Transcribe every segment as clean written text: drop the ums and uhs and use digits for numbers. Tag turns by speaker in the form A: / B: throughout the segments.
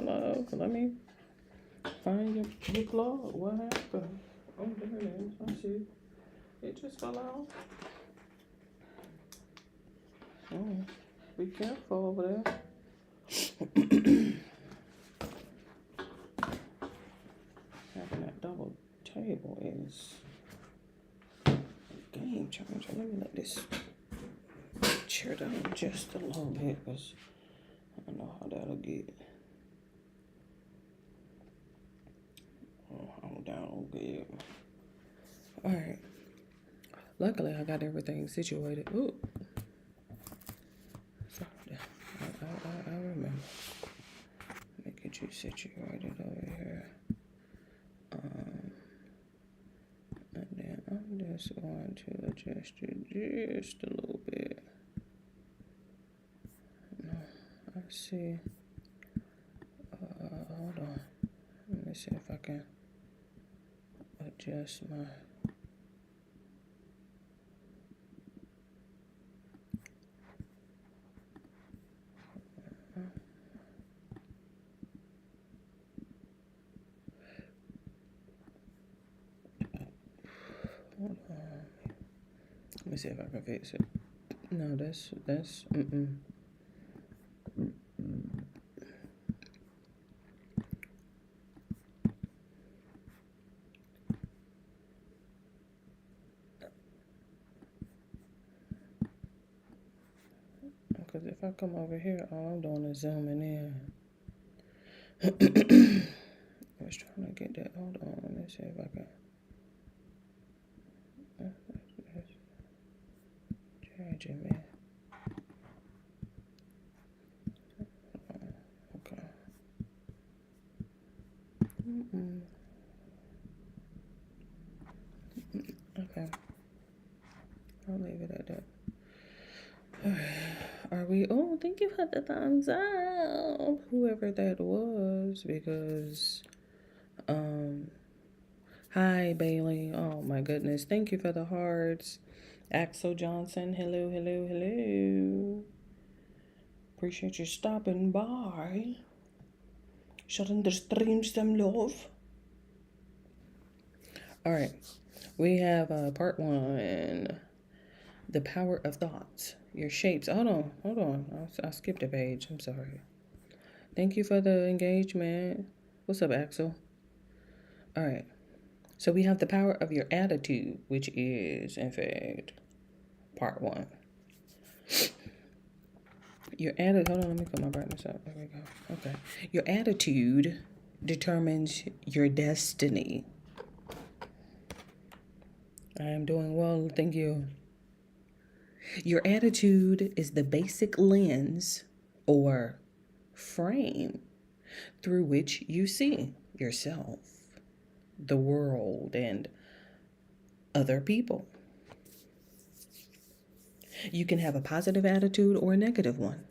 A: love. Let me find your plug. What happened? Oh, there it is. I see. It just fell out. Oh, be careful over there. Having that double table is a game changer. Let me let this chair down just a little bit because I don't know how that'll get. Oh, I'm down good. All right. Luckily, I got everything situated. Ooh. Sorry. I remember. Let me get you situated over here. And then I'm just going to adjust you just a little bit. No, I see. Hold on. Let me see if I can adjust my. Hold on. Let me see if I can fix it. No, that's because if I come over here, all I'm doing is zooming in. I was trying to get that. Hold on, let me see if I can. Changing, man. Okay. Okay. I'll leave it at that. Are we? Oh, thank you for the thumbs up, whoever that was, because, hi, Bailey. Oh, my goodness. Thank you for the hearts. Axel Johnson, hello, hello, hello. Appreciate you stopping by. Shutting the stream some love. All right. We have part 1. The power of thoughts. Your shapes. Hold on. I skipped a page. I'm sorry. Thank you for the engagement. What's up, Axel? All right. So we have the power of your attitude, which is, in fact, part 1. Your attitude. Hold on. Let me put my brightness up. There we go. Okay. Your attitude determines your destiny. I am doing well. Thank you. Your attitude is the basic lens or frame through which you see yourself, the world, and other people. You can have a positive attitude or a negative one,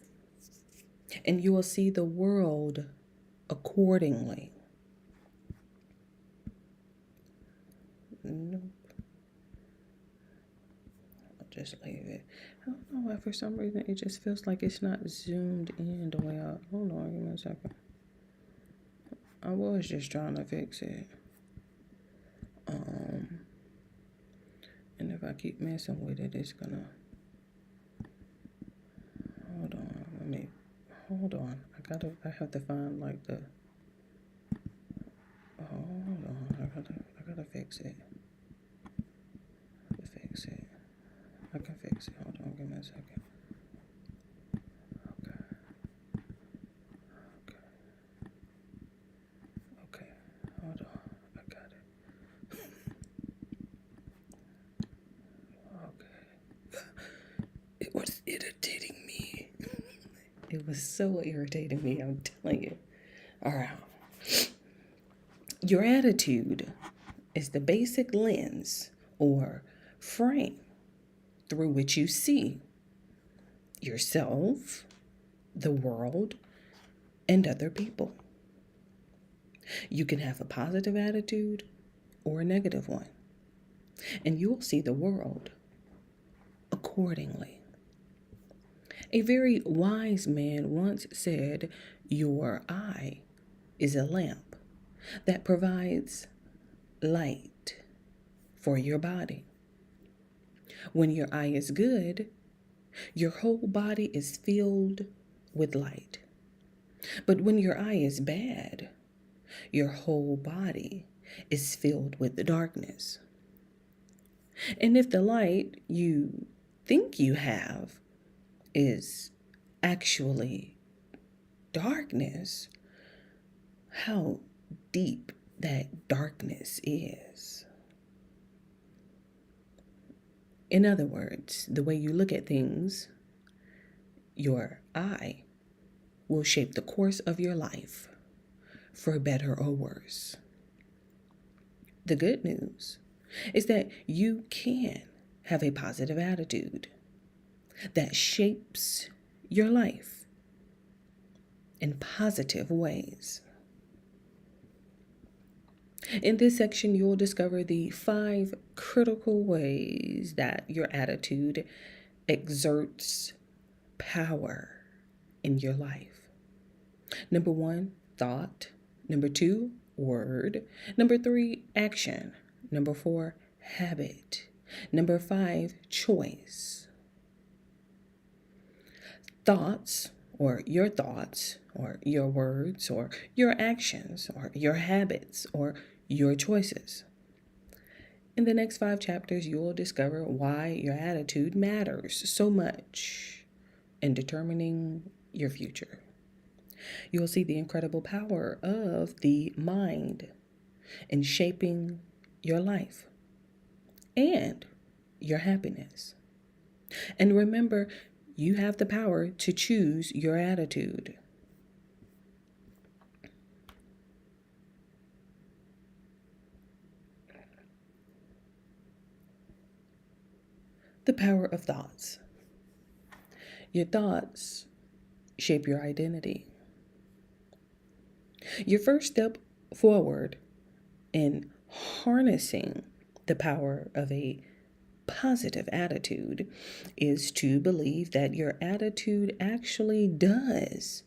A: and you will see the world accordingly. Nope. I'll just leave it. I don't know why for some reason it just feels like it's not zoomed in the way I. Hold on, give me a second. I was just trying to fix it. And if I keep messing with it, it's gonna. Hold on. I have to find like the. Hold on. I gotta fix it. I can fix it. Hold on, give me a second. Okay. Hold on. I got it. Okay. It was irritating me. It was so irritating me, I'm telling you. All right. Your attitude is the basic lens or frame through which you see yourself, the world, and other people. You can have a positive attitude or a negative one, and you will see the world accordingly. A very wise man once said, "Your eye is a lamp that provides light for your body. When your eye is good, your whole body is filled with light. But when your eye is bad, your whole body is filled with the darkness. And if the light you think you have is actually darkness, how deep that darkness is. In other words, the way you look at things, your eye will shape the course of your life, for better or worse. The good news is that you can have a positive attitude that shapes your life in positive ways. In this section, you'll discover the 5 critical ways that your attitude exerts power in your life. Number 1, thought. Number 2, word. Number 3, action. Number 4, habit. Number 5, choice. Thoughts, or your words, or your actions, or your habits, or your choices. In the next 5 chapters, you will discover why your attitude matters so much in determining your future. You will see the incredible power of the mind in shaping your life and your happiness. And remember, you have the power to choose your attitude. The power of thoughts. Your thoughts shape your identity. Your first step forward in harnessing the power of a positive attitude is to believe that your attitude actually does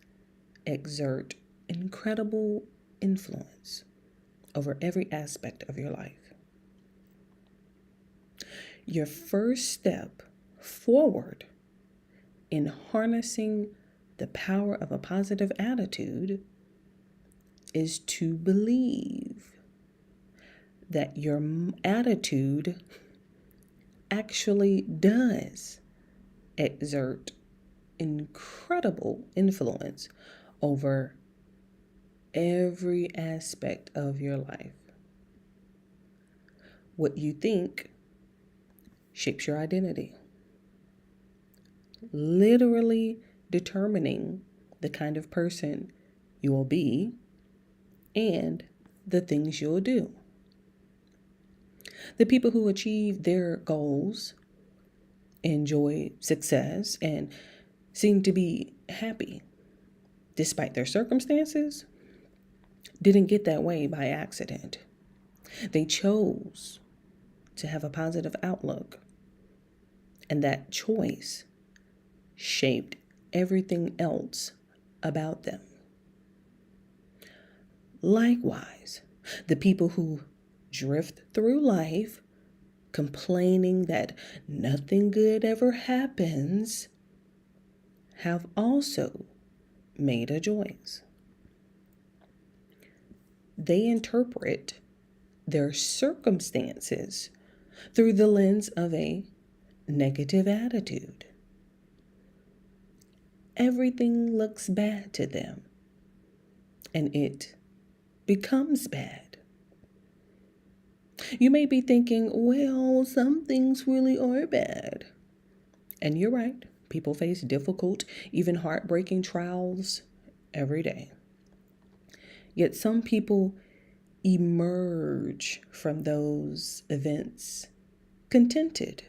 A: exert incredible influence over every aspect of your life. Your first step forward in harnessing the power of a positive attitude is to believe that your attitude actually does exert incredible influence over every aspect of your life. What you think shapes your identity, literally determining the kind of person you will be and the things you'll do. The people who achieve their goals, enjoy success, and seem to be happy despite their circumstances didn't get that way by accident. They chose to have a positive outlook, and that choice shaped everything else about them. Likewise, the people who drift through life complaining that nothing good ever happens have also made a choice. They interpret their circumstances through the lens of a negative attitude. Everything looks bad to them, and it becomes bad. You may be thinking, well, some things really are bad. And you're right. People face difficult, even heartbreaking trials every day. Yet some people emerge from those events contented,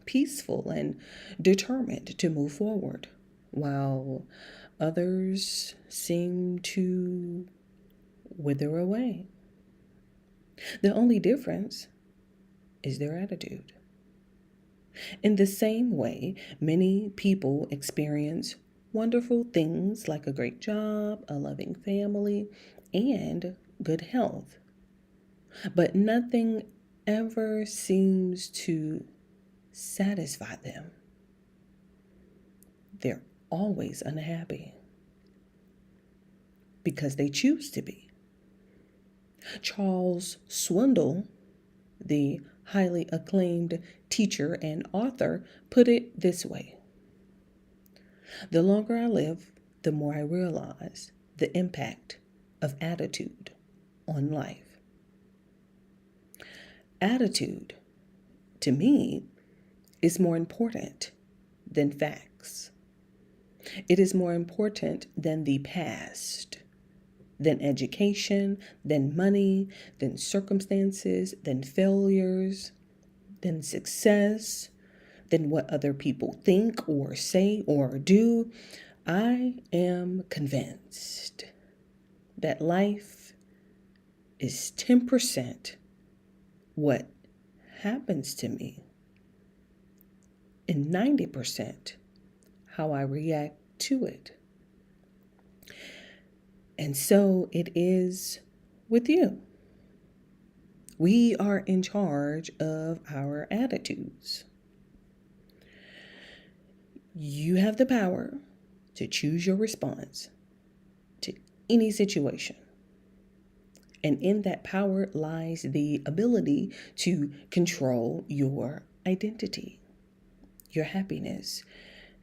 A: peaceful, and determined to move forward, while others seem to wither away. The only difference is their attitude. In the same way, many people experience wonderful things like a great job, a loving family, and good health. But nothing ever seems to satisfy them. They're always unhappy because they choose to be. Charles Swindoll, the highly acclaimed teacher and author, put it this way: the longer I live, the more I realize the impact of attitude on life. Attitude, to me, is more important than facts. It is more important than the past, than education, than money, than circumstances, than failures, than success, than what other people think or say or do. I am convinced that life is 10% what happens to me and 90% how I react to it. And so it is with you. We are in charge of our attitudes. You have the power to choose your response to any situation. And in that power lies the ability to control your identity, your happiness,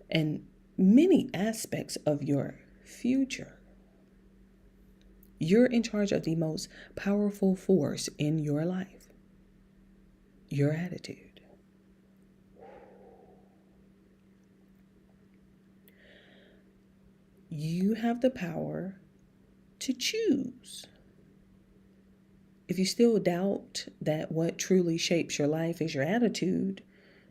A: and many aspects of your future. You're in charge of the most powerful force in your life, your attitude. You have the power to choose. If you still doubt that what truly shapes your life is your attitude,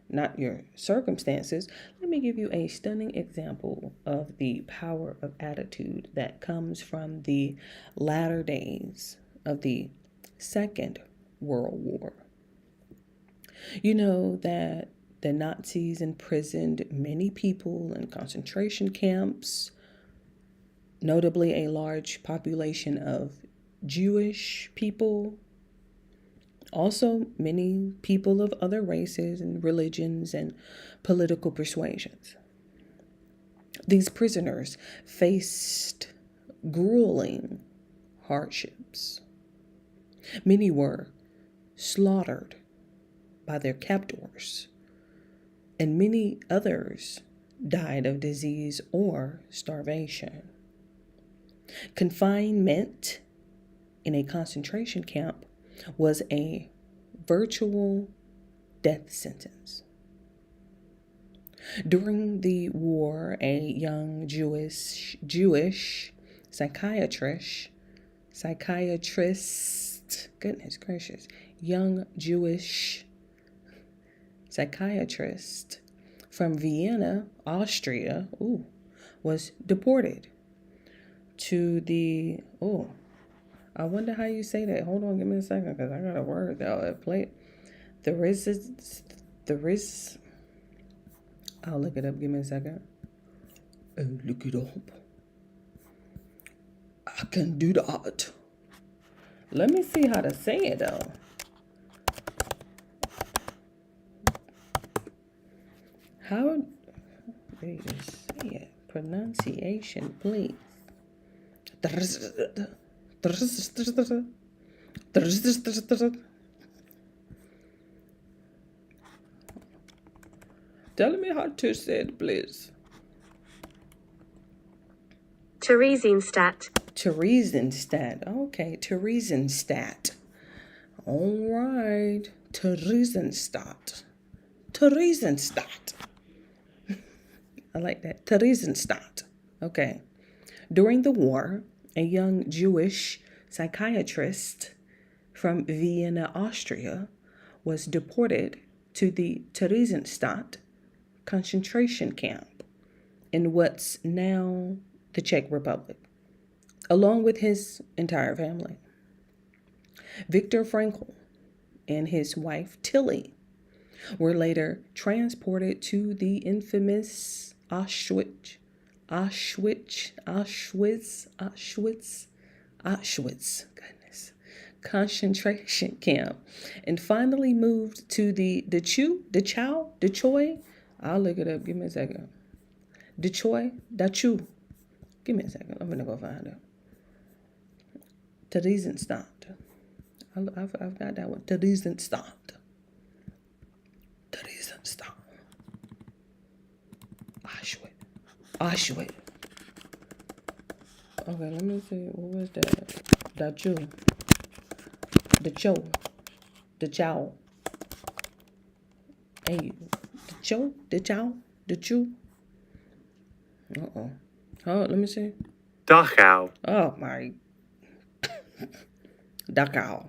A: not your circumstances, let me give you a stunning example of the power of attitude that comes from the latter days of the Second World War. You know that the Nazis imprisoned many people in concentration camps, notably a large population of Jewish people, also many people of other races and religions and political persuasions. These prisoners faced grueling hardships. Many were slaughtered by their captors, and many others died of disease or starvation. Confinement in a concentration camp was a virtual death sentence. During the war, a young Jewish psychiatrist, goodness gracious, young Jewish psychiatrist from Vienna, Austria, was deported to the, I wonder how you say that. Hold on, give me a second, because I got a word that I'll play. I'll look it up. Give me a second. I'll look it up. I can do that. Let me see how to say it, though. How do you say it? Pronunciation, please. Tell me how to say it, please.
B: Theresienstadt.
A: Theresienstadt. Okay, Theresienstadt. All right. Theresienstadt. Theresienstadt. I like that. Theresienstadt. Okay. During the war, a young Jewish psychiatrist from Vienna, Austria, was deported to the Theresienstadt concentration camp in what's now the Czech Republic, along with his entire family. Viktor Frankl and his wife Tilly were later transported to the infamous Auschwitz goodness, concentration camp, and finally moved to the Dechoy. I'll look it up. Give me a second. Dachu. Give me a second. I'm gonna go find it. Theresienstadt. I've got that one. Theresienstadt. Auschwitz. Okay, let me see. What was that? Dachu. Dachau. Hey, Dachu. Uh-oh. Oh, let me see.
C: Dachau.
A: Oh, my. Dachau.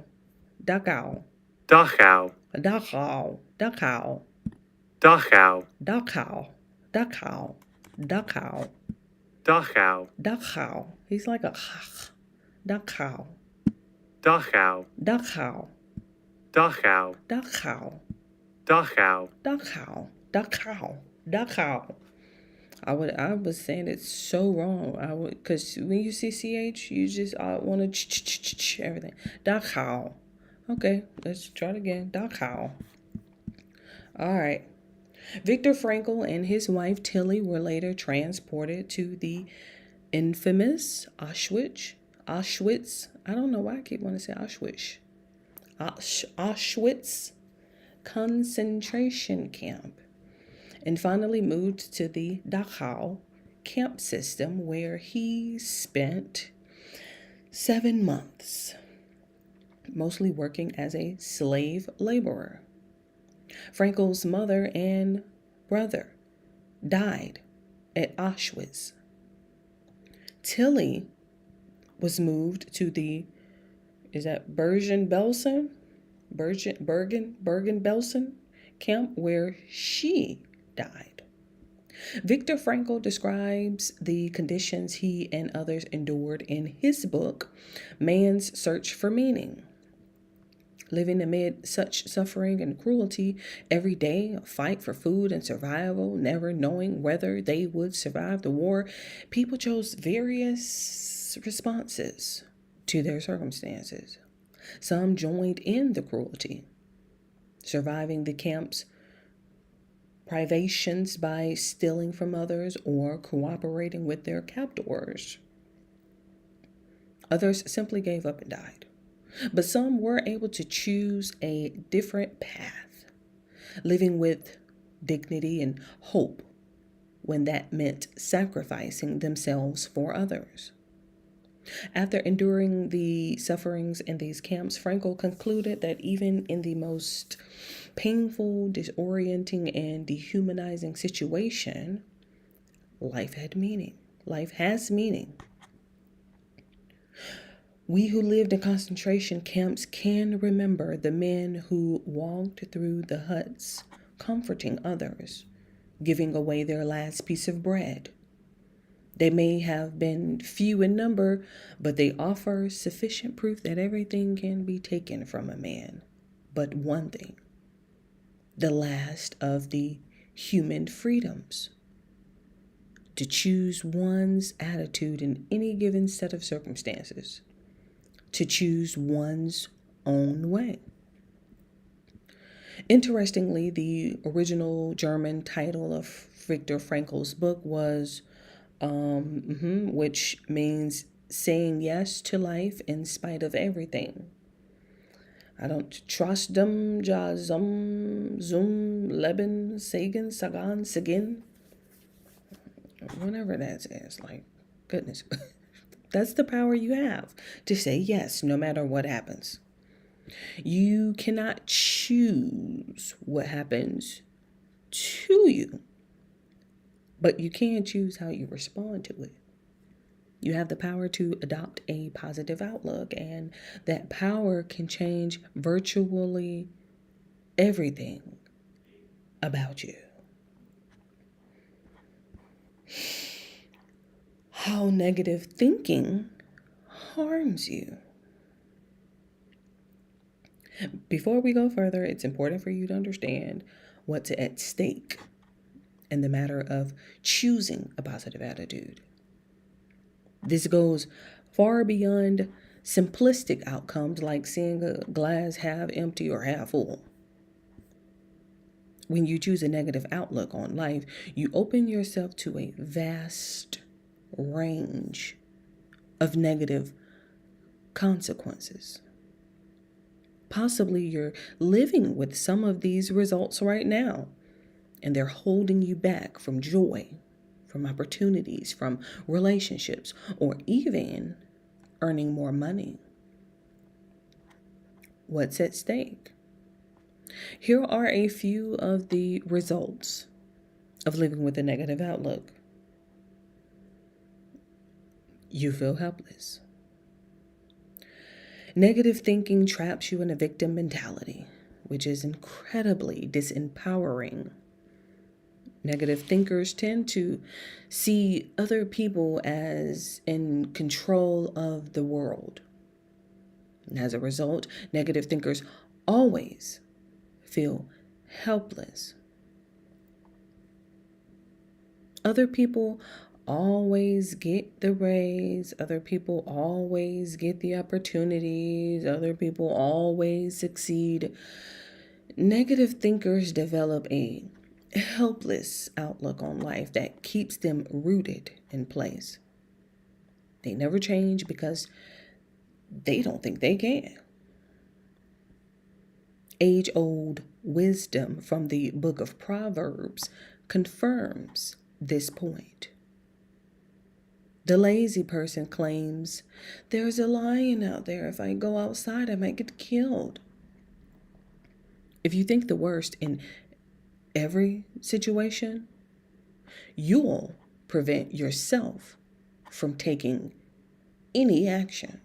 C: Dachau.
A: Dachau. He's like a Dachau.
C: Dachau.
A: Dachau.
C: Dachau.
A: Dachau.
C: Dachau.
A: Dachau. Dachau. I was saying it so wrong. Because when you see CH, you just want to everything. Dachau. Okay, let's try it again. Dachau. All right. Viktor Frankl and his wife Tilly were later transported to the infamous Auschwitz. I don't know why I keep wanting to say Auschwitz. Auschwitz concentration camp, and finally moved to the Dachau camp system, where he spent 7 months, mostly working as a slave laborer. Frankel's mother and brother died at Auschwitz. Tilly was moved to the, is that Bergen-Belsen camp, where she died. Viktor Frankl describes the conditions he and others endured in his book, Man's Search for Meaning. Living amid such suffering and cruelty every day, a fight for food and survival, never knowing whether they would survive the war, people chose various responses to their circumstances. Some joined in the cruelty, surviving the camp's privations by stealing from others or cooperating with their captors. Others simply gave up and died. But some were able to choose a different path, living with dignity and hope when that meant sacrificing themselves for others. After enduring the sufferings in these camps, Frankl concluded that even in the most painful, disorienting, and dehumanizing situation, life had meaning. Life has meaning. We who lived in concentration camps can remember the men who walked through the huts, comforting others, giving away their last piece of bread. They may have been few in number, but they offer sufficient proof that everything can be taken from a man but one thing: the last of the human freedoms. To choose one's attitude in any given set of circumstances. To choose one's own way. Interestingly, the original German title of Viktor Frankl's book was, which means saying yes to life in spite of everything. I don't trust them, ja, zum, leben, sagen, sagen. Whatever that is, like, goodness. That's the power you have, to say yes no matter what happens. You cannot choose what happens to you, but you can choose how you respond to it. You have the power to adopt a positive outlook, and that power can change virtually everything about you. How negative thinking harms you. Before we go further, it's important for you to understand what's at stake in the matter of choosing a positive attitude. This goes far beyond simplistic outcomes like seeing a glass half empty or half full. When you choose a negative outlook on life, you open yourself to a vast range of negative consequences. Possibly you're living with some of these results right now, and they're holding you back from joy, from opportunities, from relationships, or even earning more money. What's at stake? Here are a few of the results of living with a negative outlook. You feel helpless. Negative thinking traps you in a victim mentality, which is incredibly disempowering. Negative thinkers tend to see other people as in control of the world. And as a result, negative thinkers always feel helpless. Other people always get the raise. Other people always get the opportunities. Other people always succeed. Negative thinkers develop a helpless outlook on life that keeps them rooted in place. They never change because they don't think they can. Age-old wisdom from the book of Proverbs confirms this point. The lazy person claims, "There's a lion out there. If I go outside, I might get killed." If you think the worst in every situation, you'll prevent yourself from taking any action.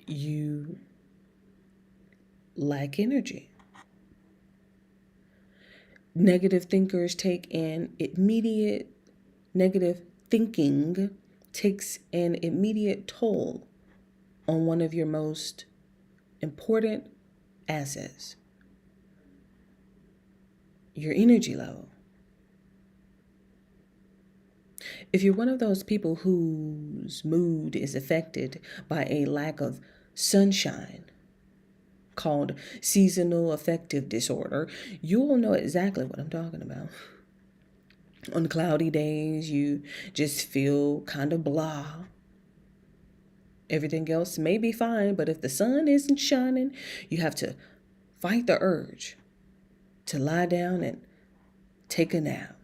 A: You lack energy. Negative thinkers take an immediate, negative thinking takes an immediate toll on one of your most important assets, your energy level. If you're one of those people whose mood is affected by a lack of sunshine, called seasonal affective disorder, you will know exactly what I'm talking about. On cloudy days, you just feel kind of blah. Everything else may be fine, but if the sun isn't shining, you have to fight the urge to lie down and take a nap.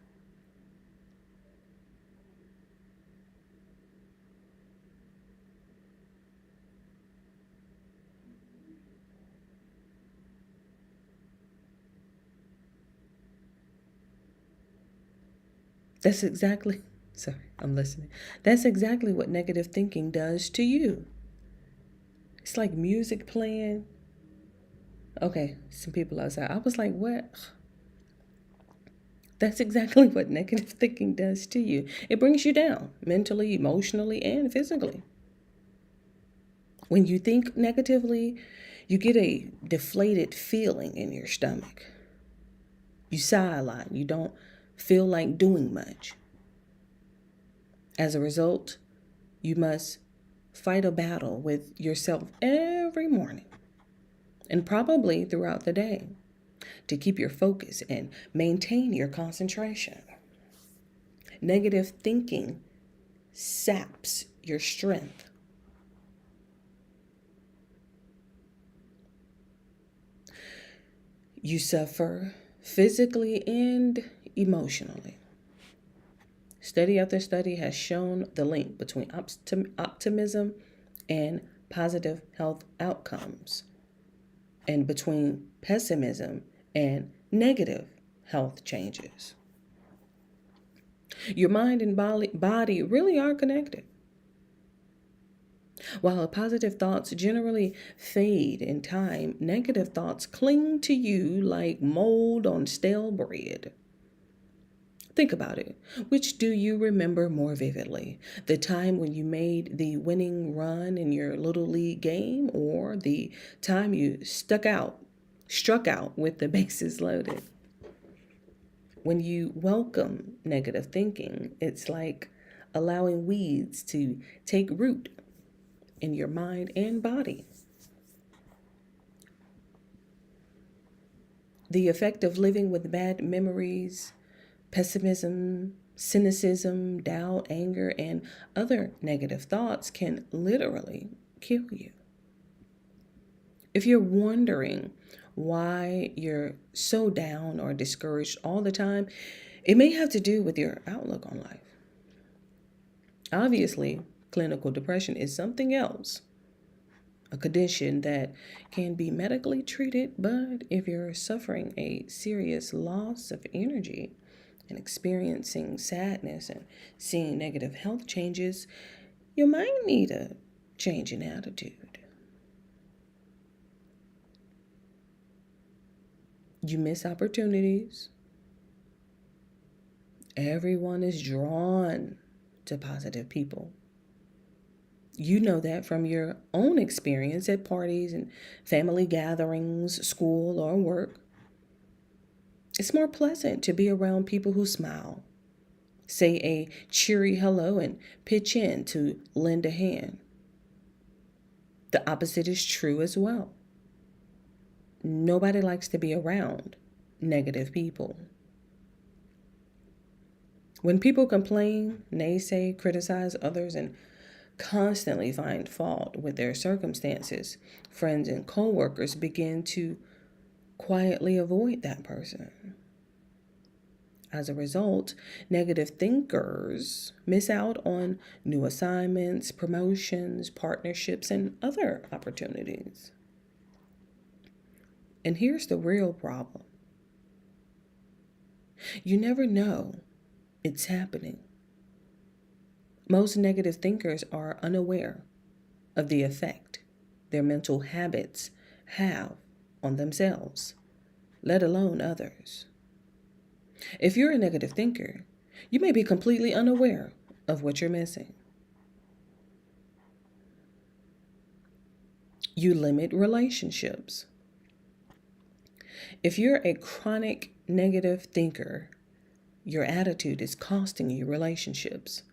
A: That's exactly what negative thinking does to you. It's like music playing. Okay, some people outside. I was like, what? That's exactly what negative thinking does to you. It brings you down mentally, emotionally, and physically. When you think negatively, you get a deflated feeling in your stomach. You sigh a lot. You don't feel like doing much. As a result, you must fight a battle with yourself every morning and probably throughout the day to keep your focus and maintain your concentration. Negative thinking saps your strength. You suffer physically and emotionally. Study after study has shown the link between optimism and positive health outcomes, and between pessimism and negative health changes. Your mind and body really are connected. While positive thoughts generally fade in time, negative thoughts cling to you like mold on stale bread. Think about it. Which do you remember more vividly? The time when you made the winning run in your little league game, or the time you stuck out struck out with the bases loaded. When you welcome negative thinking, it's like allowing weeds to take root in your mind and body. The effect of living with bad memories, pessimism, cynicism, doubt, anger, and other negative thoughts can literally kill you. If you're wondering why you're so down or discouraged all the time, it may have to do with your outlook on life. Obviously, clinical depression is something else, a condition that can be medically treated, but if you're suffering a serious loss of energy and experiencing sadness and seeing negative health changes, you might need a change in attitude. You miss opportunities. Everyone is drawn to positive people. You know that from your own experience at parties and family gatherings, school, or work. It's more pleasant to be around people who smile, say a cheery hello, and pitch in to lend a hand. The opposite is true as well. Nobody likes to be around negative people. When people complain, naysay, criticize others, and constantly find fault with their circumstances, friends and coworkers begin to quietly avoid that person. As a result, negative thinkers miss out on new assignments, promotions, partnerships, and other opportunities. And here's the real problem. You never know it's happening. Most negative thinkers are unaware of the effect their mental habits have on themselves, let alone others. If you're a negative thinker, you may be completely unaware of what you're missing. You limit relationships. If you're a chronic negative thinker, your attitude is costing you relationships,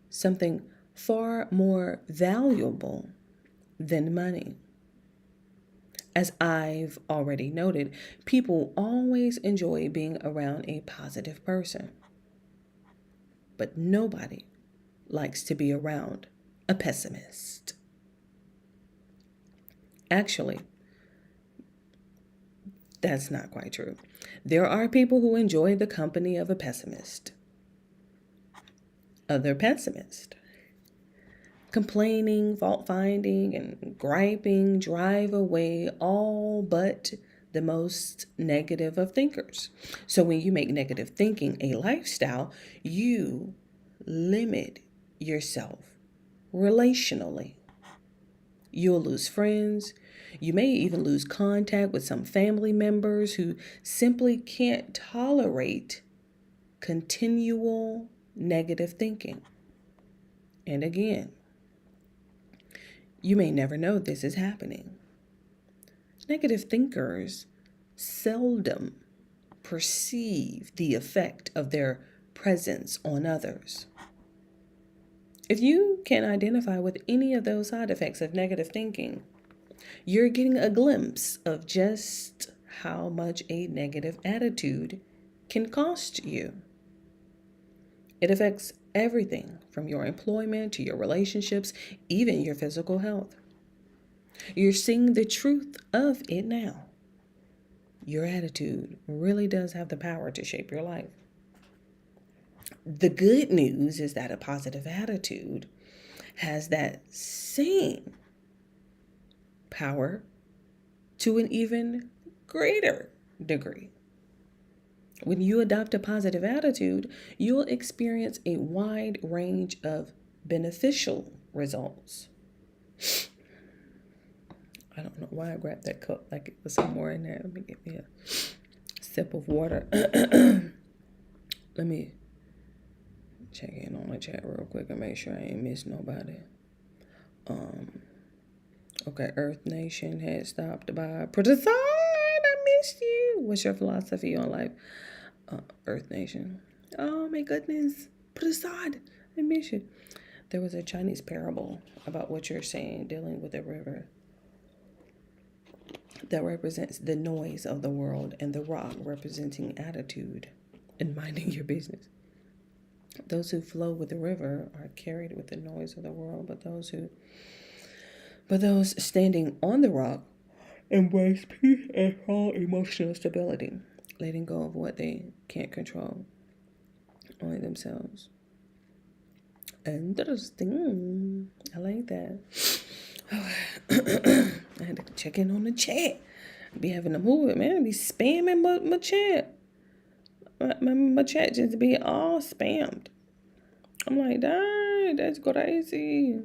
A: something far more valuable than money. As I've already noted, people always enjoy being around a positive person, but nobody likes to be around a pessimist. Actually, that's not quite true. There are people who enjoy the company of a pessimist. Other pessimists, complaining, fault finding, and griping drive away all but the most negative of thinkers. So when you make negative thinking a lifestyle, you limit yourself relationally. You'll lose friends. You may even lose contact with some family members who simply can't tolerate continual negative thinking. And again, you may never know this is happening. Negative thinkers seldom perceive the effect of their presence on others. If you can identify with any of those side effects of negative thinking, you're getting a glimpse of just how much a negative attitude can cost you. It affects everything from your employment to your relationships, even your physical health. You're seeing the truth of it now. Your attitude really does have the power to shape your life. The good news is that a positive attitude has that same power to an even greater degree. When you adopt a positive attitude, you'll experience a wide range of beneficial results. I don't know why I grabbed that cup like it was some more in there. Let me get me a sip of water. Let me check in on the chat real quick and make sure I ain't missed nobody. Okay, Earth Nation had stopped by. Prasad, I missed you. What's your philosophy on life? Earth Nation. Oh my goodness. Prasad, I miss you. There was a Chinese parable about what you're saying, dealing with a river that represents the noise of the world and the rock representing attitude and minding your business. Those who flow with the river are carried with the noise of the world, but those standing on the rock embrace peace and calm emotional stability, letting go of what they can't control, only themselves. Interesting. I like that. I had to check in on the chat. Be having to move it, man. Be spamming my chat. My chat just be all spammed. I'm like, dang, that's crazy.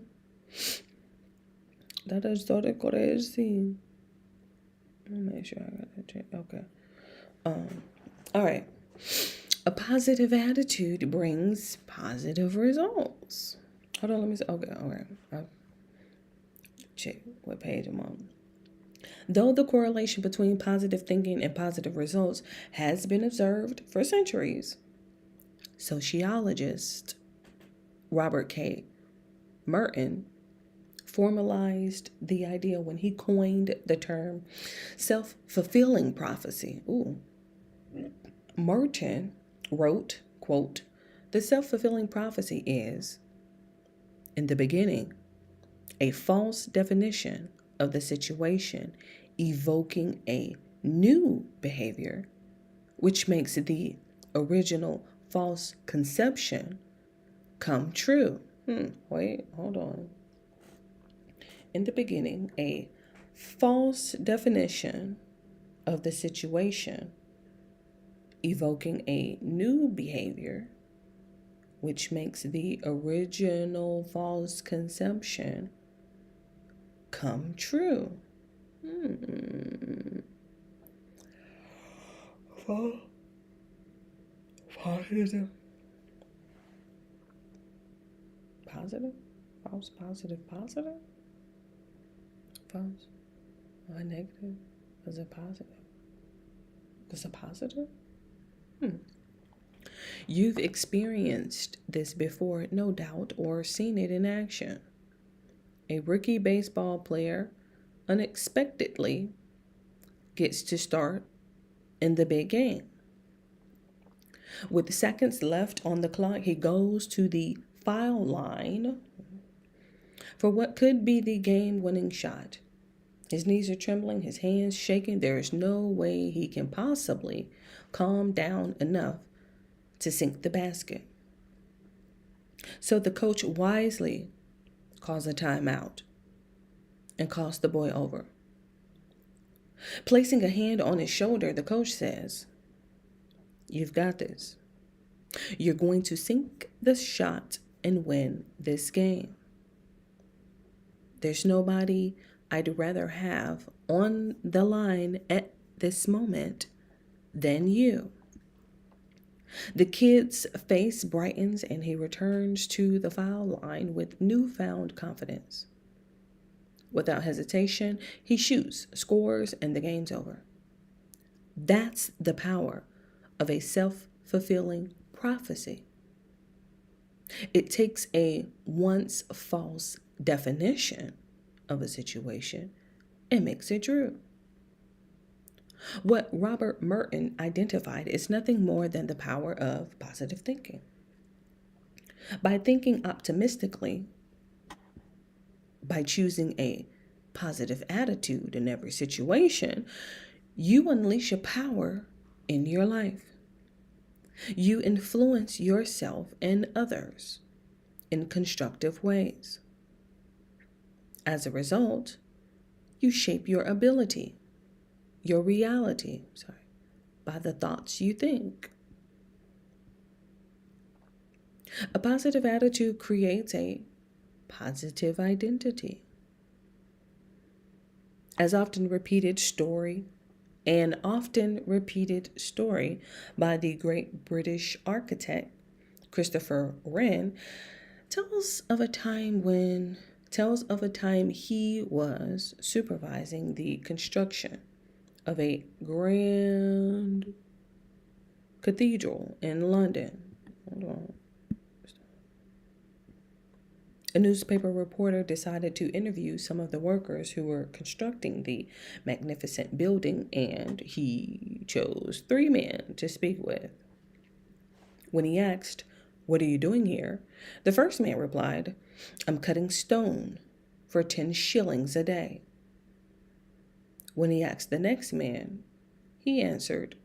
A: That is so crazy. Let me make sure I got that check. Okay. All right. A positive attitude brings positive results. Hold on, let me see. Okay, all right. I'll check what page I'm on. Though the correlation between positive thinking and positive results has been observed for centuries, sociologist Robert K. Merton formalized the idea when he coined the term self-fulfilling prophecy. Merton wrote, quote, "The self-fulfilling prophecy is, in the beginning, a false definition of the situation, evoking a new behavior, which makes the original false conception come true." Wait, hold on. In the beginning, a false definition of the situation, evoking a new behavior, which makes the original false conception come true. Positive. Positive? False, positive, positive? False. Or negative? Was it positive? Was it positive? You've experienced this before, no doubt, or seen it in action. A rookie baseball player unexpectedly gets to start in the big game. With seconds left on the clock, he goes to the foul line for what could be the game-winning shot. His knees are trembling, his hands shaking. There is no way he can possibly calm down enough to sink the basket. So the coach wisely calls a timeout and calls the boy over. Placing a hand on his shoulder, the coach says, "You've got this. You're going to sink the shot and win this game. There's nobody I'd rather have on the line at this moment than you." The kid's face brightens and he returns to the foul line with newfound confidence. Without hesitation, he shoots, scores, and the game's over. That's the power of a self-fulfilling prophecy. It takes a once false definition of a situation and makes it true. What Robert Merton identified is nothing more than the power of positive thinking. By thinking optimistically, by choosing a positive attitude in every situation, you unleash a power in your life. You influence yourself and others in constructive ways. As a result, you shape your ability, your reality, by the thoughts you think. A positive attitude creates a positive identity. An often repeated story by the great British architect Christopher Wren tells of a time when tells of a time he was supervising the construction of a grand cathedral in London. Hold on. A newspaper reporter decided to interview some of the workers who were constructing the magnificent building, and he chose 3 men to speak with. When he asked, "What are you doing here?" the first man replied, "I'm cutting stone for 10 shillings a day." When he asked the next man, he answered,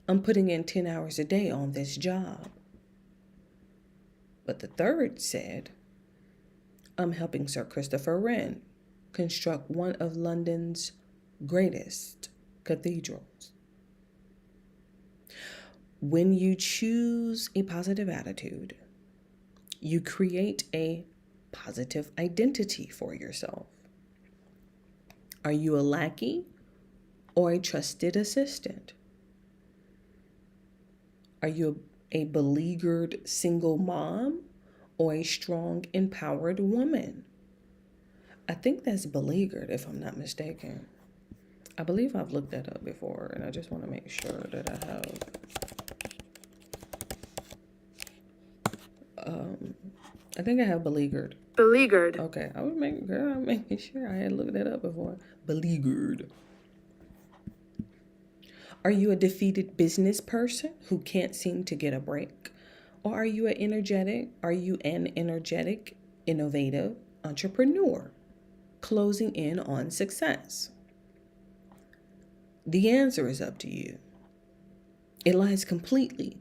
A: "I'm putting in 10 hours a day on this job." But the third said, "I'm helping Sir Christopher Wren construct one of London's greatest cathedrals." When you choose a positive attitude, you create a positive identity for yourself. Are you a lackey or a trusted assistant? Are you a beleaguered single mom or a strong, empowered woman? I think that's beleaguered, if I'm not mistaken. I believe I've looked that up before, and I just want to make sure that I have. I think I have beleaguered.
B: Beleaguered.
A: Okay, I was making sure I had looked that up before. Beleaguered. Are you a defeated business person who can't seem to get a break? Or are you an energetic, innovative entrepreneur closing in on success? The answer is up to you. It lies completely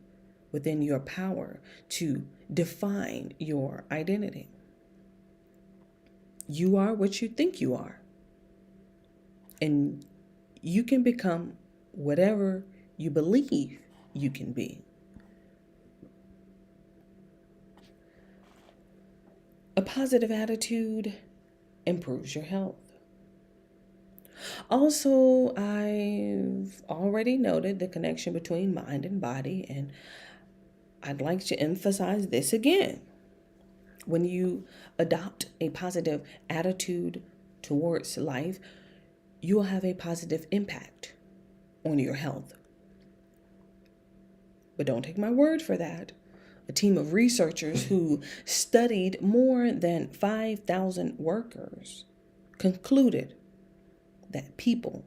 A: within your power to define your identity. You are what you think you are. And you can become whatever you believe you can be. A positive attitude improves your health. Also, I've already noted the connection between mind and body, and I'd like to emphasize this again. When you adopt a positive attitude towards life, you will have a positive impact on your health. But don't take my word for that. A team of researchers who studied more than 5,000 workers concluded that people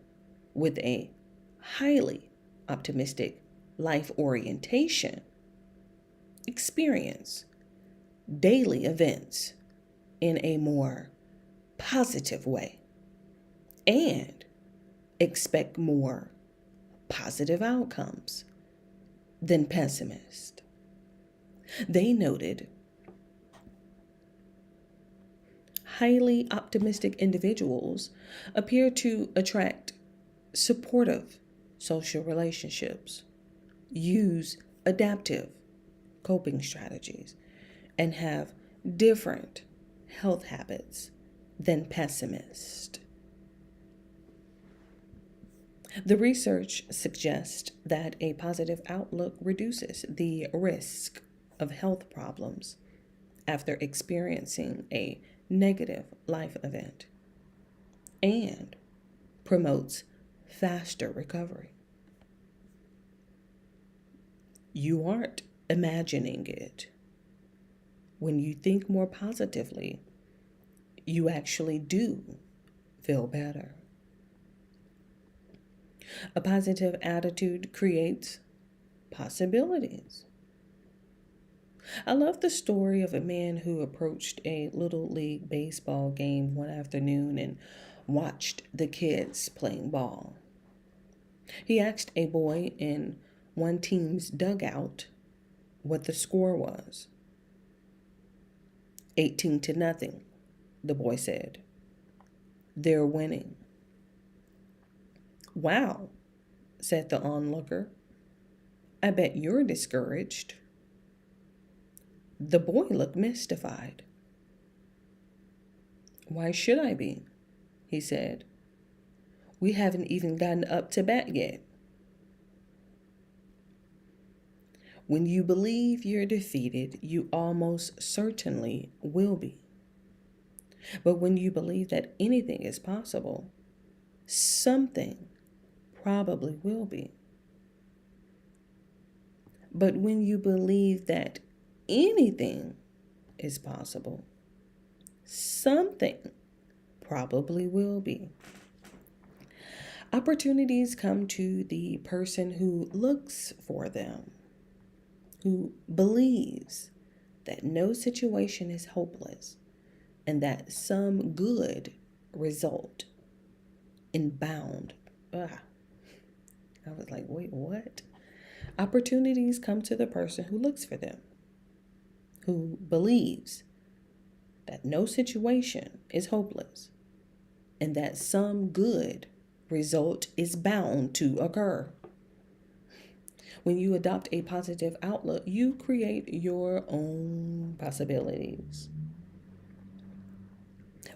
A: with a highly optimistic life orientation experience daily events in a more positive way and expect more positive outcomes than pessimists. They noted highly optimistic individuals appear to attract supportive social relationships, use adaptive coping strategies, and have different health habits than pessimists. The research suggests that a positive outlook reduces the risk of health problems after experiencing a negative life event and promotes faster recovery. You aren't imagining it. When you think more positively, you actually do feel better. A positive attitude creates possibilities. I love the story of a man who approached a little league baseball game one afternoon and watched the kids playing ball. He asked a boy in one team's dugout what the score was. 18-0, the boy said. They're winning. Wow, said the onlooker. I bet you're discouraged. The boy looked mystified. Why should I be? He said. We haven't even gotten up to bat yet. When you believe you're defeated, you almost certainly will be. But when you believe that anything is possible, something probably will be. But when you believe that anything is possible, something probably will be. Opportunities come to the person who looks for them, who believes that no situation is hopeless and that some good result in bound. I was like, wait, what? Opportunities come to the person who looks for them, who believes that no situation is hopeless and that some good result is bound to occur. When you adopt a positive outlook, you create your own possibilities.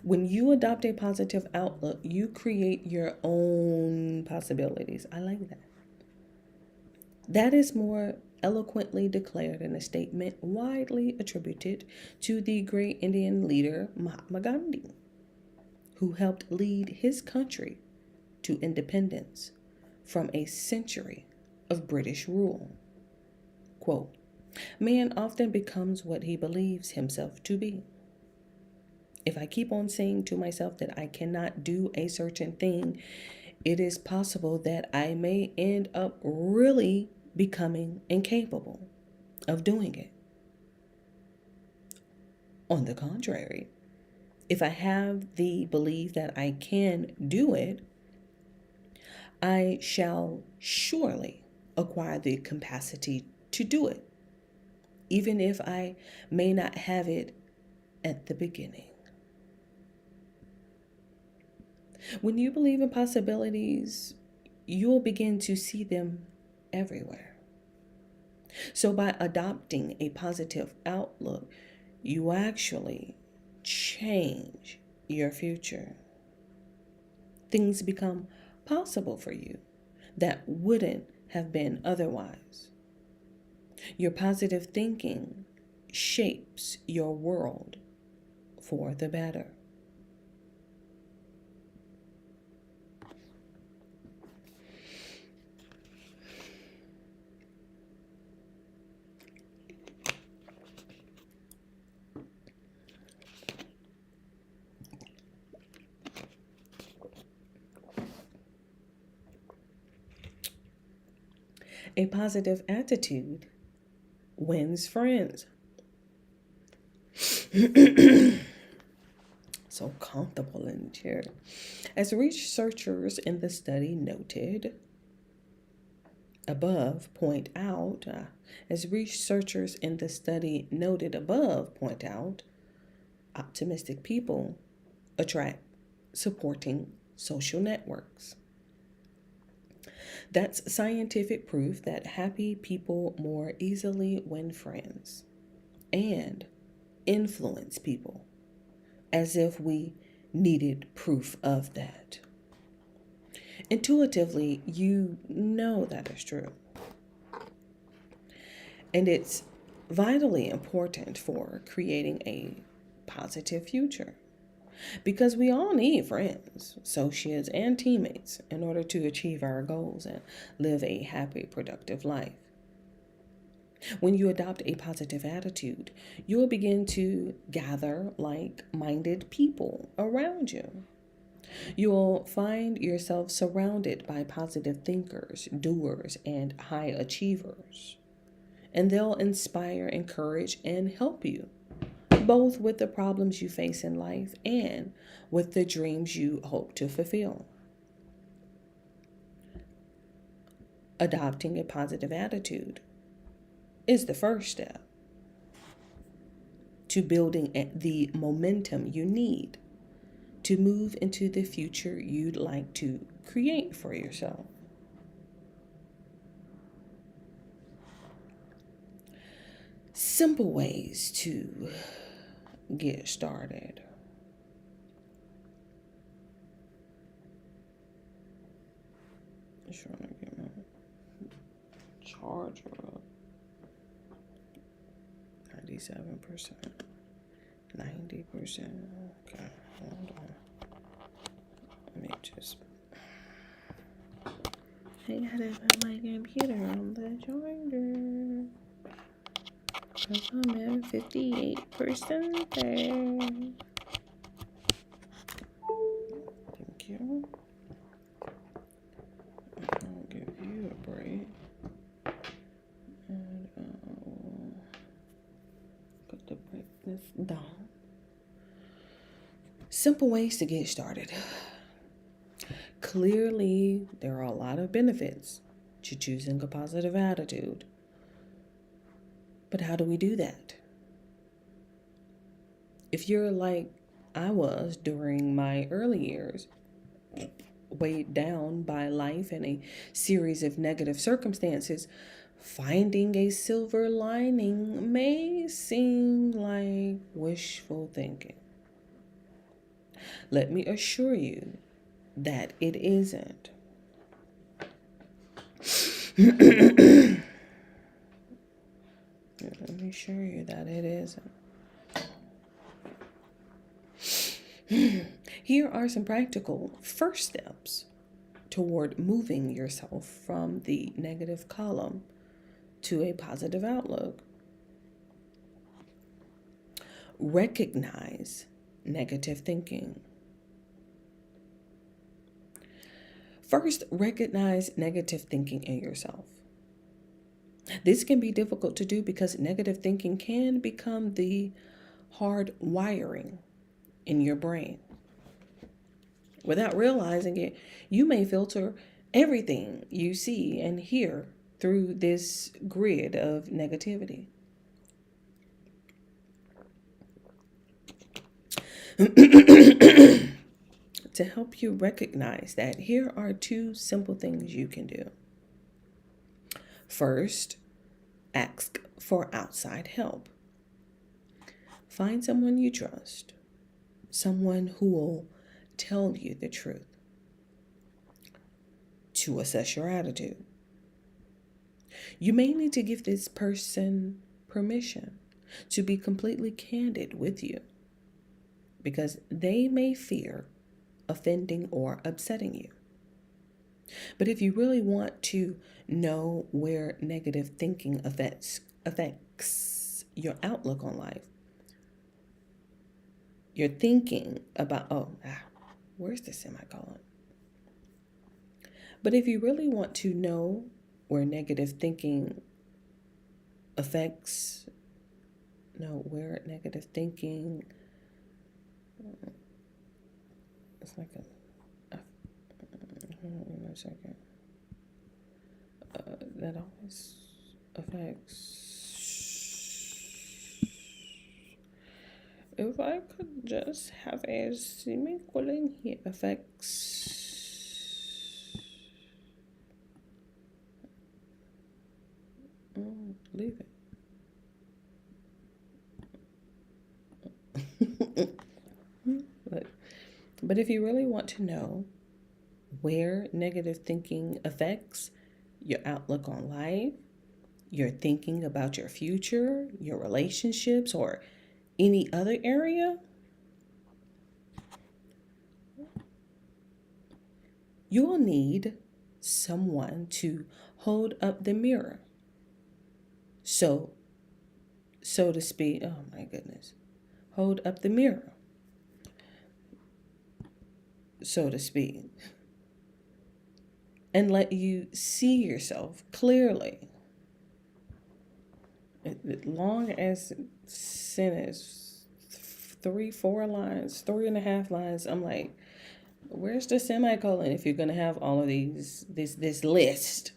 A: When you adopt a positive outlook, you create your own possibilities. I like that. That is more eloquently declared in a statement widely attributed to the great Indian leader Mahatma Gandhi, who helped lead his country to independence from a century of British rule. Quote, "Man often becomes what he believes himself to be. If I keep on saying to myself that I cannot do a certain thing, it is possible that I may end up really becoming incapable of doing it. On the contrary, if I have the belief that I can do it, I shall surely acquire the capacity to do it, even if I may not have it at the beginning." When you believe in possibilities, you'll begin to see them everywhere. So by adopting a positive outlook, you actually change your future. Things become possible for you that wouldn't have been otherwise. Your positive thinking shapes your world for the better. A positive attitude wins friends. So comfortable in the chair. As researchers in the study noted above point out, optimistic people attract supporting social networks. That's scientific proof that happy people more easily win friends and influence people, as if we needed proof of that. Intuitively, you know that is true. And it's vitally important for creating a positive future, because we all need friends, associates, and teammates in order to achieve our goals and live a happy, productive life. When you adopt a positive attitude, you will begin to gather like-minded people around you. You'll find yourself surrounded by positive thinkers, doers, and high achievers. And they'll inspire, encourage, and help you, both with the problems you face in life and with the dreams you hope to fulfill. Adopting a positive attitude is the first step to building the momentum you need to move into the future you'd like to create for yourself. Simple ways to get started. Just trying to get my charger up. 97%. 90%. Okay, hold on. Let me just. I gotta put my computer on the charger. Cause I'm at 58% there. Thank you. I'll give you a break. And put the brightness down. Simple ways to get started. Clearly, there are a lot of benefits to choosing a positive attitude. But how do we do that? If you're like I was during my early years, weighed down by life and a series of negative circumstances, finding a silver lining may seem like wishful thinking. Let me assure you that it isn't. Let me assure you that it isn't. Here are some practical first steps toward moving yourself from the negative column to a positive outlook. Recognize negative thinking. First, recognize negative thinking in yourself. This can be difficult to do because negative thinking can become the hard wiring in your brain. Without realizing it, you may filter everything you see and hear through this grid of negativity. To help you recognize that, here are two simple things you can do. First, ask for outside help. Find someone you trust, someone who will tell you the truth, to assess your attitude. You may need to give this person permission to be completely candid with you because they may fear offending or upsetting you. But if you really want to know where negative thinking affects your outlook on life, you're thinking about, where's the semicolon? But if you really want to know where negative thinking affects, it's like hold on a second. That always affects. If I could just have a semicolon here, affects. Leave it. But if you really want to know where negative thinking affects your outlook on life, your thinking about your future, your relationships, or any other area, you will need someone to hold up the mirror. So to speak, oh my goodness, hold up the mirror, so to speak, and let you see yourself clearly. Long as sentence, 3-4 lines, 3.5 lines, I'm like, where's the semicolon if you're going to have all of this list?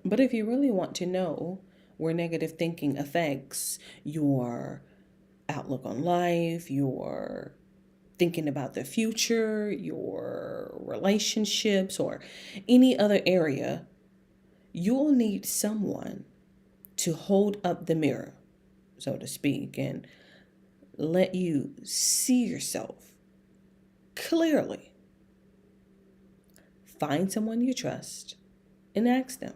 A: But if you really want to know where negative thinking affects your outlook on life, your thinking about the future, your relationships, or any other area, you'll need someone to hold up the mirror, so to speak, and let you see yourself clearly. Find someone you trust and ask them,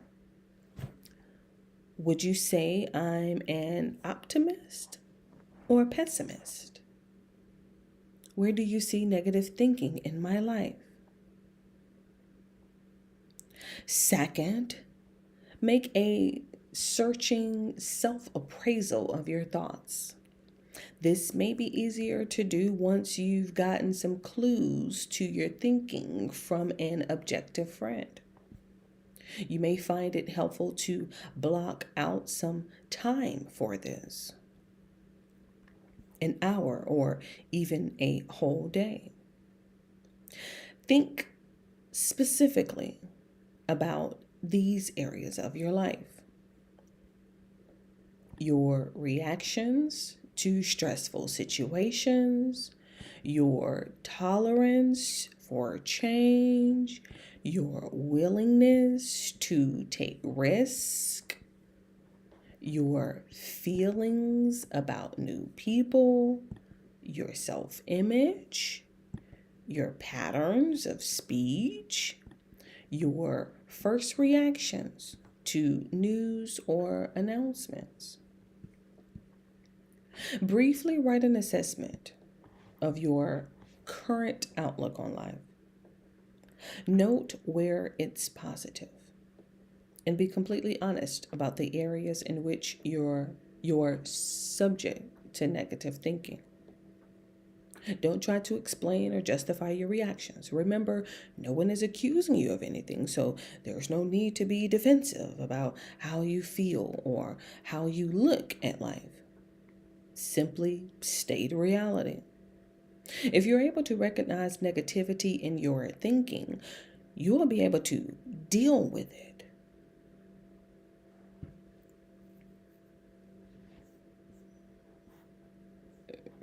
A: would you say I'm an optimist? or a pessimist? Where do you see negative thinking in my life? Second, make a searching self-appraisal of your thoughts. This may be easier to do once you've gotten some clues to your thinking from an objective friend. You may find it helpful to block out some time for this, an hour or even a whole day. Think specifically about these areas of your life: your reactions to stressful situations, your tolerance for change, your willingness to take risk, your feelings about new people, your self-image, your patterns of speech, your first reactions to news or announcements. Briefly write an assessment of your current outlook on life. Note where it's positive and be completely honest about the areas in which you're subject to negative thinking. Don't try to explain or justify your reactions. Remember, no one is accusing you of anything, so there's no need to be defensive about how you feel or how you look at life. Simply state reality. If you're able to recognize negativity in your thinking, you will be able to deal with it.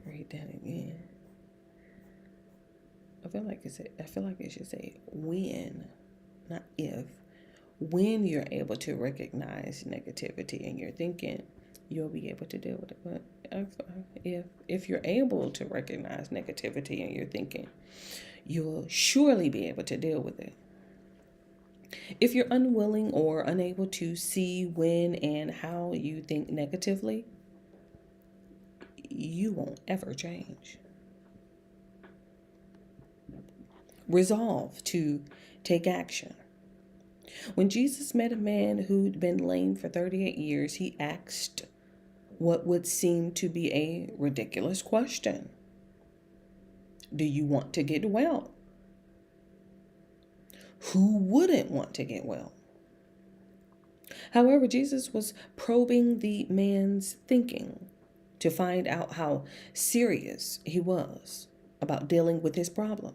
A: Read that again. I feel like it should say when, not if. When you're able to recognize negativity in your thinking, you'll be able to deal with it. But if you're able to recognize negativity in your thinking, you'll surely be able to deal with it. If you're unwilling or unable to see when and how you think negatively, you won't ever change. Resolve to take action. When Jesus met a man who'd been lame for 38 years, he asked what would seem to be a ridiculous question. Do you want to get well? Who wouldn't want to get well? However, Jesus was probing the man's thinking to find out how serious he was about dealing with his problem.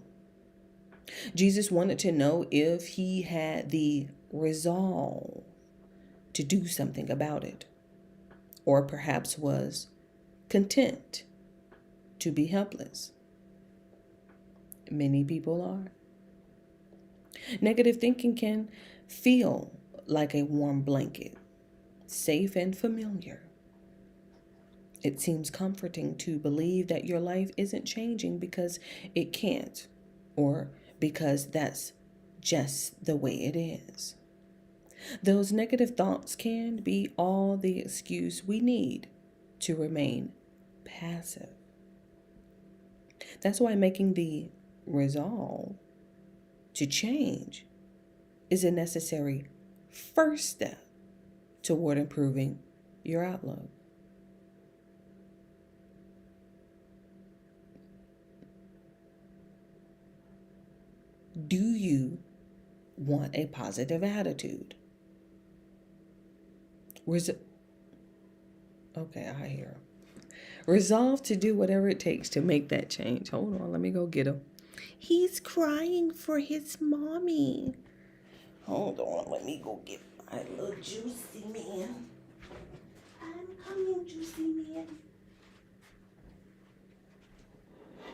A: Jesus wanted to know if he had the resolve to do something about it, or perhaps was content to be helpless. Many people are. Negative thinking can feel like a warm blanket, safe and familiar. It seems comforting to believe that your life isn't changing because it can't, or because that's just the way it is. Those negative thoughts can be all the excuse we need to remain passive. That's why making the resolve to change is a necessary first step toward improving your outlook. Do you want a positive attitude? Okay, I hear. Resolve to do whatever it takes to make that change. Hold on, let me go get him. He's crying for his mommy. Hold on, let me go get my little juicy man. I'm coming, juicy man.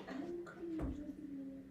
A: I'm coming, juicy man.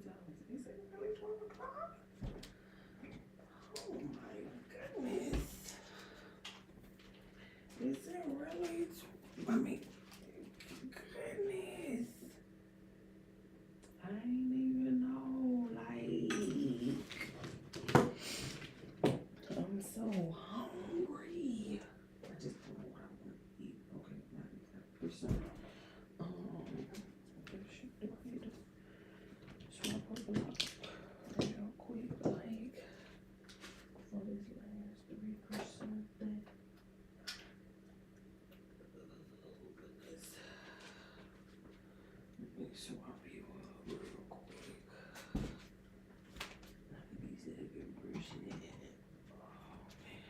A: what time is it? Is it really 12 o'clock? Oh my goodness. Is it really? I mean, goodness. I ain't even know. Like, I'm so hungry. I just don't know what I want to eat. Okay, 95%. What shit do I need to swap up real quick, like, for this last 3% thing. Goodness. Let me swap you up real quick. 97%. Oh man,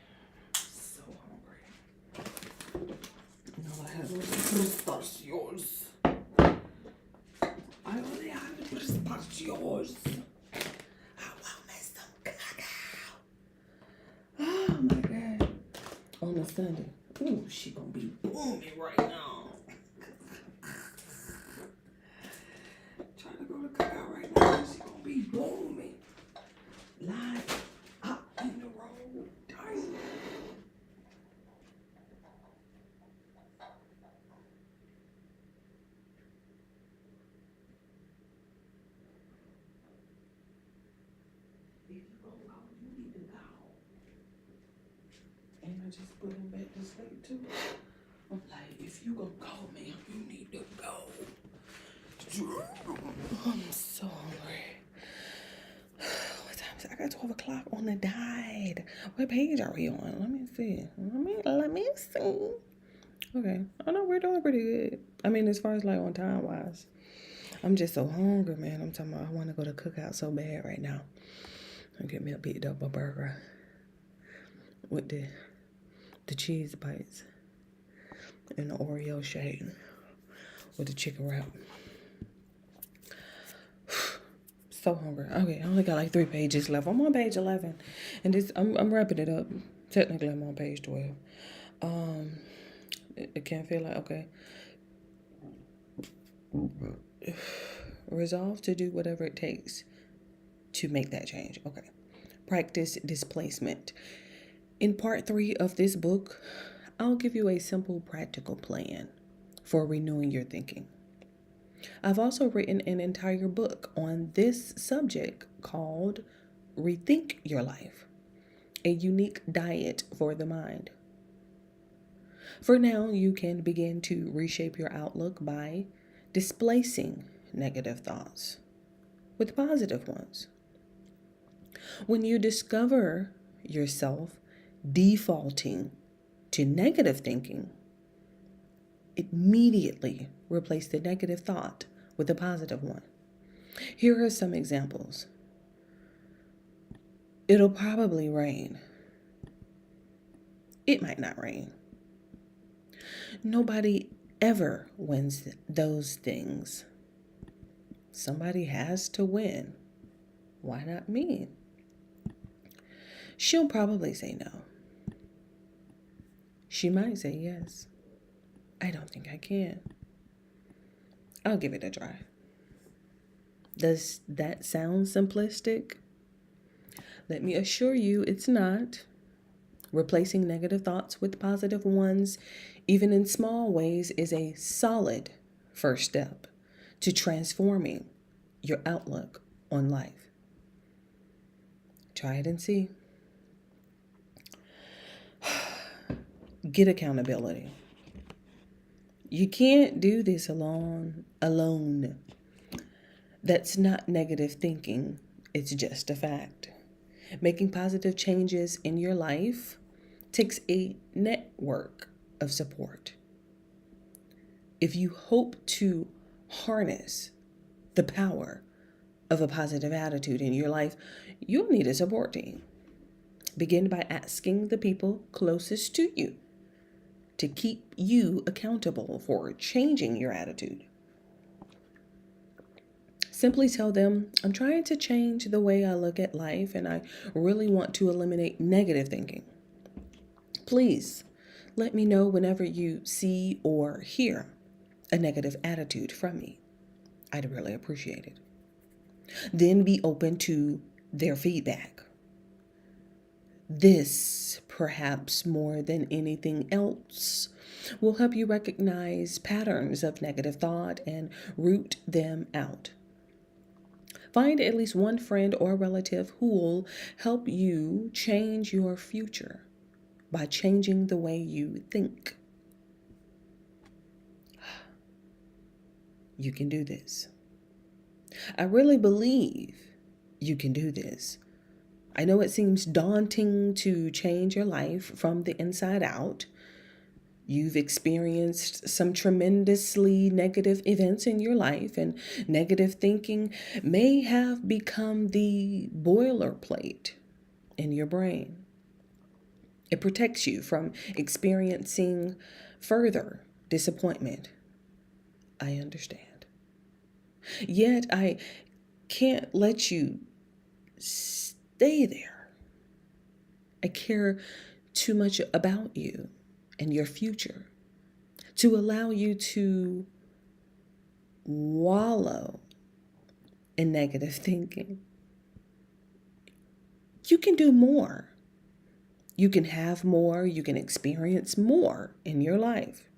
A: I'm so hungry. No, I have pistachios. I only have pistachios. I want me some cacao. Oh my god. On a Sunday. Ooh, she gonna be booming right now. Trying to go to cacao right now. She gonna be booming. Live up in the road. Dang. If you gonna go, you need to go. And I just put him back to sleep too. I'm like, if you gonna go, man, you need to go. I'm so hungry. What time is it? I got 12 o'clock on the dot. What page are we on? Let me see. Let me see. Okay. I know we're doing pretty good. I mean, as far as like on time wise. I'm just so hungry, man. I'm talking about I want to go to Cookout so bad right now. I'll get me a big double burger with the cheese bites and the Oreo shake with the chicken wrap. So hungry. Okay, I only got like 3 pages left. I'm on page 11, and this I'm wrapping it up. Technically, I'm on page 12. It can feel like okay. Resolve to do whatever it takes to make that change. Okay. Practice displacement. In part 3 of this book, I'll give you a simple practical plan for renewing your thinking. I've also written an entire book on this subject called Rethink Your Life, a unique diet for the mind. For now, you can begin to reshape your outlook by displacing negative thoughts with positive ones. When you discover yourself defaulting to negative thinking, immediately replace the negative thought with a positive one. Here are some examples. It'll probably rain. It might not rain. Nobody ever wins those things. Somebody has to win. Why not me? She'll probably say no. She might say yes. I don't think I can. I'll give it a try. Does that sound simplistic? Let me assure you it's not. Replacing negative thoughts with positive ones, even in small ways, is a solid first step to transforming your outlook on life. Try it and see. Get accountability. You can't do this alone. That's not negative thinking. It's just a fact. Making positive changes in your life takes a network of support. If you hope to harness the power of a positive attitude in your life, you'll need a support team. Begin by asking the people closest to you to keep you accountable for changing your attitude. Simply tell them, I'm trying to change the way I look at life and I really want to eliminate negative thinking. Please let me know whenever you see or hear a negative attitude from me. I'd really appreciate it. Then be open to their feedback. This, perhaps more than anything else, will help you recognize patterns of negative thought and root them out. Find at least one friend or relative who will help you change your future by changing the way you think. You can do this. I really believe you can do this. I know it seems daunting to change your life from the inside out. You've experienced some tremendously negative events in your life, and negative thinking may have become the boilerplate in your brain. It protects you from experiencing further disappointment. I understand. Yet I can't let you stay there. I care too much about you and your future to allow you to wallow in negative thinking. You can do more. You can have more. You can experience more in your life.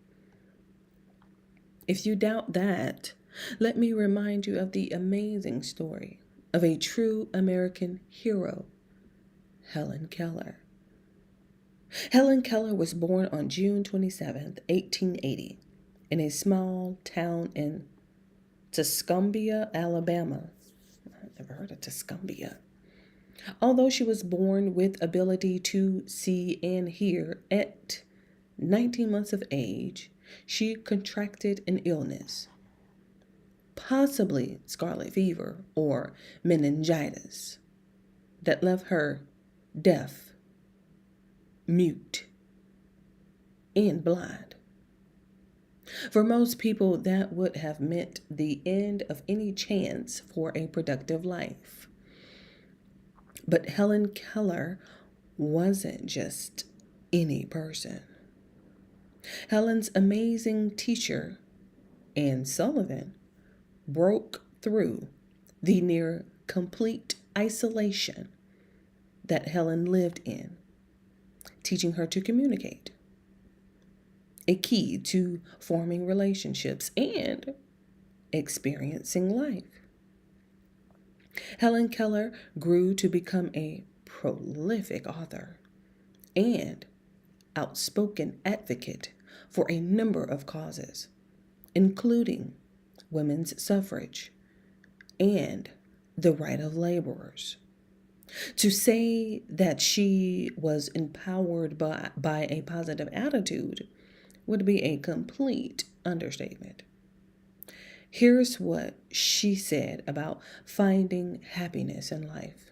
A: If you doubt that, let me remind you of the amazing story of a true American hero, Helen Keller. Helen Keller was born on June 27, 1880, in a small town in Tuscumbia, Alabama. I've never heard of Tuscumbia. Although she was born with ability to see and hear at 19 months of age, she contracted an illness, possibly scarlet fever or meningitis, that left her deaf, mute, and blind. For most people, that would have meant the end of any chance for a productive life. But Helen Keller wasn't just any person. Helen's amazing teacher, Anne Sullivan, broke through the near complete isolation that Helen lived in, teaching her to communicate, a key to forming relationships and experiencing life. Helen Keller grew to become a prolific author and outspoken advocate for a number of causes, including women's suffrage and the right of laborers. To say that she was empowered by a positive attitude would be a complete understatement. Here's what she said about finding happiness in life.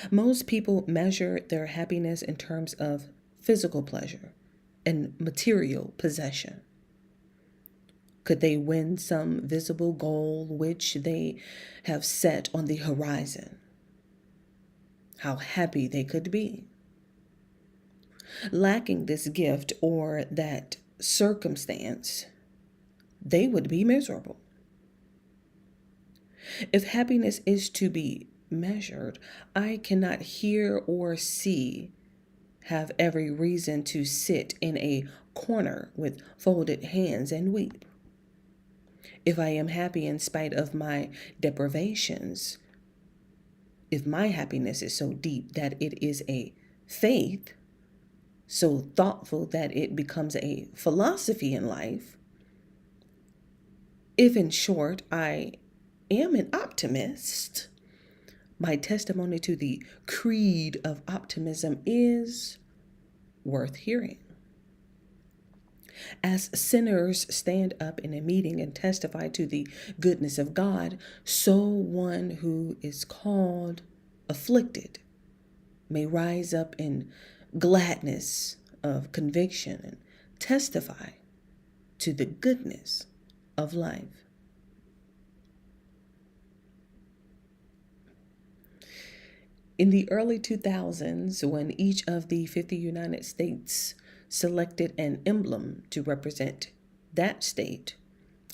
A: Most people measure their happiness in terms of physical pleasure and material possession. Could they win some visible goal which they have set on the horizon? How happy they could be. Lacking this gift or that circumstance, they would be miserable. If happiness is to be measured, I cannot hear or see have every reason to sit in a corner with folded hands and weep. If I am happy in spite of my deprivations, if my happiness is so deep that it is a faith, so thoughtful that it becomes a philosophy in life, if in short I am an optimist, my testimony to the creed of optimism is worth hearing. As sinners stand up in a meeting and testify to the goodness of God, so one who is called afflicted may rise up in gladness of conviction and testify to the goodness of life. In the early 2000s, when each of the 50 United States selected an emblem to represent that state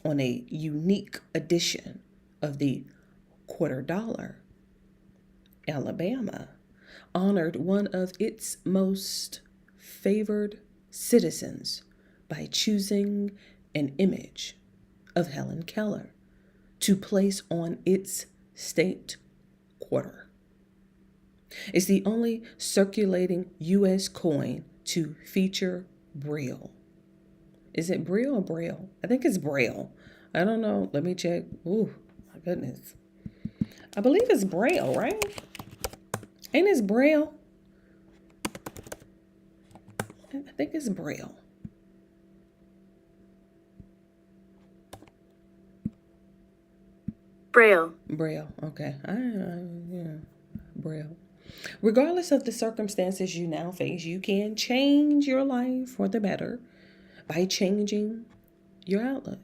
A: on a unique edition of the $quarter, Alabama honored one of its most favored citizens by choosing an image of Helen Keller to place on its state quarter. It's the only circulating U.S. coin to feature Braille. Is it Braille or Braille? I think it's Braille. I don't know. Let me check. Ooh, my goodness. I believe it's Braille, right? Ain't it Braille? I think it's Braille.
B: Braille.
A: Braille. Okay. Yeah. Braille. Regardless of the circumstances you now face, you can change your life for the better by changing your outlook.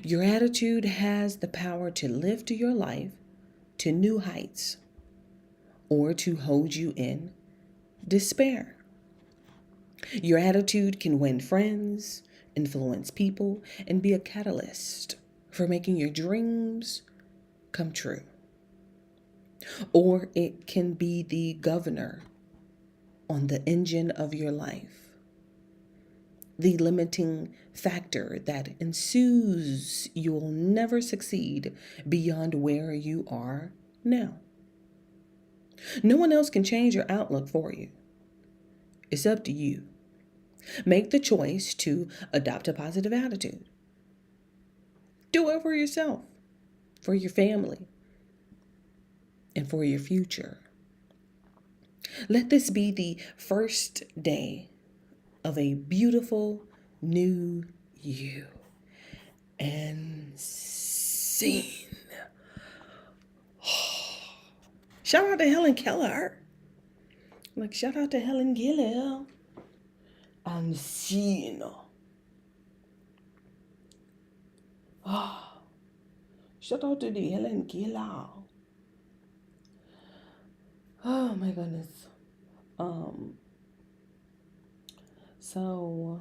A: Your attitude has the power to lift your life to new heights or to hold you in despair. Your attitude can win friends, influence people, and be a catalyst for making your dreams come true. Or it can be the governor on the engine of your life, the limiting factor that ensues you'll never succeed beyond where you are now. No one else can change your outlook for you. It's up to you. Make the choice to adopt a positive attitude. Do it for yourself, for your family, and for your future. Let this be the first day of a beautiful new you. And scene. Shout out to Helen Keller. Like, shout out to Helen Keller. And scene. Shout out to the Helen Keller. Oh my goodness. So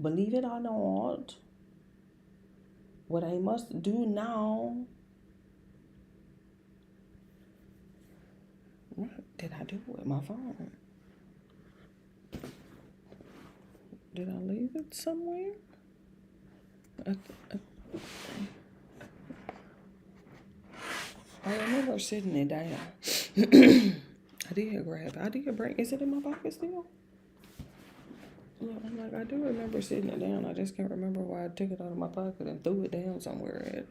A: believe it or not, what I must do now. What did I do with my phone? Did I leave it somewhere? I remember sitting it down. I did break. Is it in my pocket still? Yeah, I do remember sitting it down. I just can't remember why I took it out of my pocket and threw it down somewhere.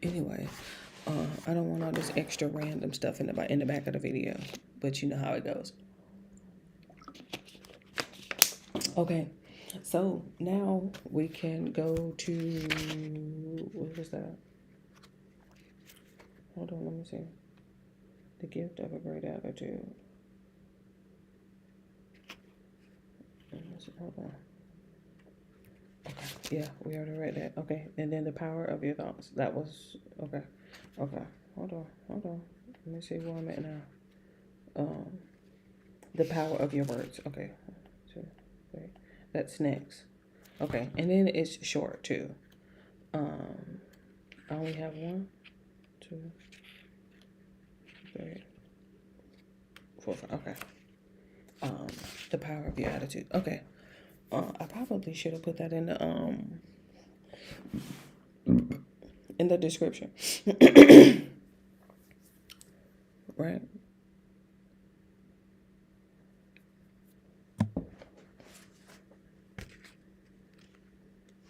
A: Anyway, I don't want all this extra random stuff in the back of the video, but you know how it goes. Okay, so now we can go to, what was that? Hold on, let me see. The gift of a great attitude. Hold on. Okay, yeah, we already read that. Okay, and then the power of your thoughts. That was, okay. Hold on. Let me see where I'm at now. The power of your words. Okay, 1, 2, 3. That's next. Okay, and then it's short too. I only have 1, 2, 3, 4, 5. Okay. The power of your attitude. Okay. I probably should have put that in the description. Right?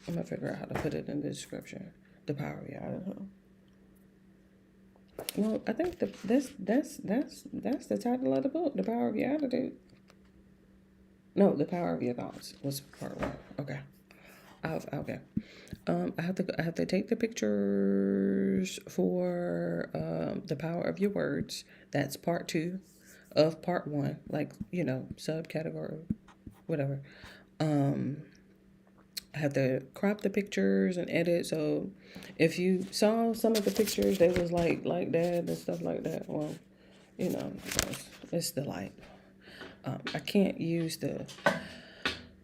A: I'm gonna figure out how to put it in the description. The power of your attitude. Well, I think that's the title of the book. The power of your attitude. No, the power of your thoughts was part 1. Okay. Okay. I have to take the pictures for the power of your words. That's part 2 of part 1. Like, subcategory, whatever. I have to crop the pictures and edit. So if you saw some of the pictures, they was like that and stuff like that. Well, it's the light. I can't use the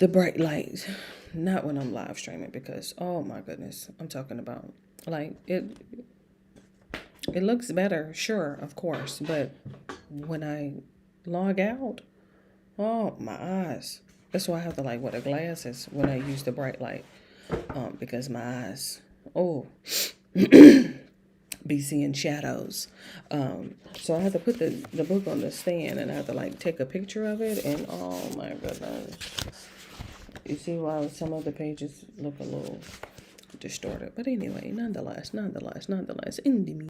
A: bright lights Not when I'm live streaming because, oh my goodness, I'm talking about, like, it looks better, sure, of course, but when I log out, oh, my eyes. That's why I have to, like, wear the glasses when I use the bright light, because my eyes, oh, be seeing shadows. So I have to put the book on the stand, and I have to, like, take a picture of it, and oh my goodness. You see why some of the pages look a little distorted. But anyway, nonetheless, in the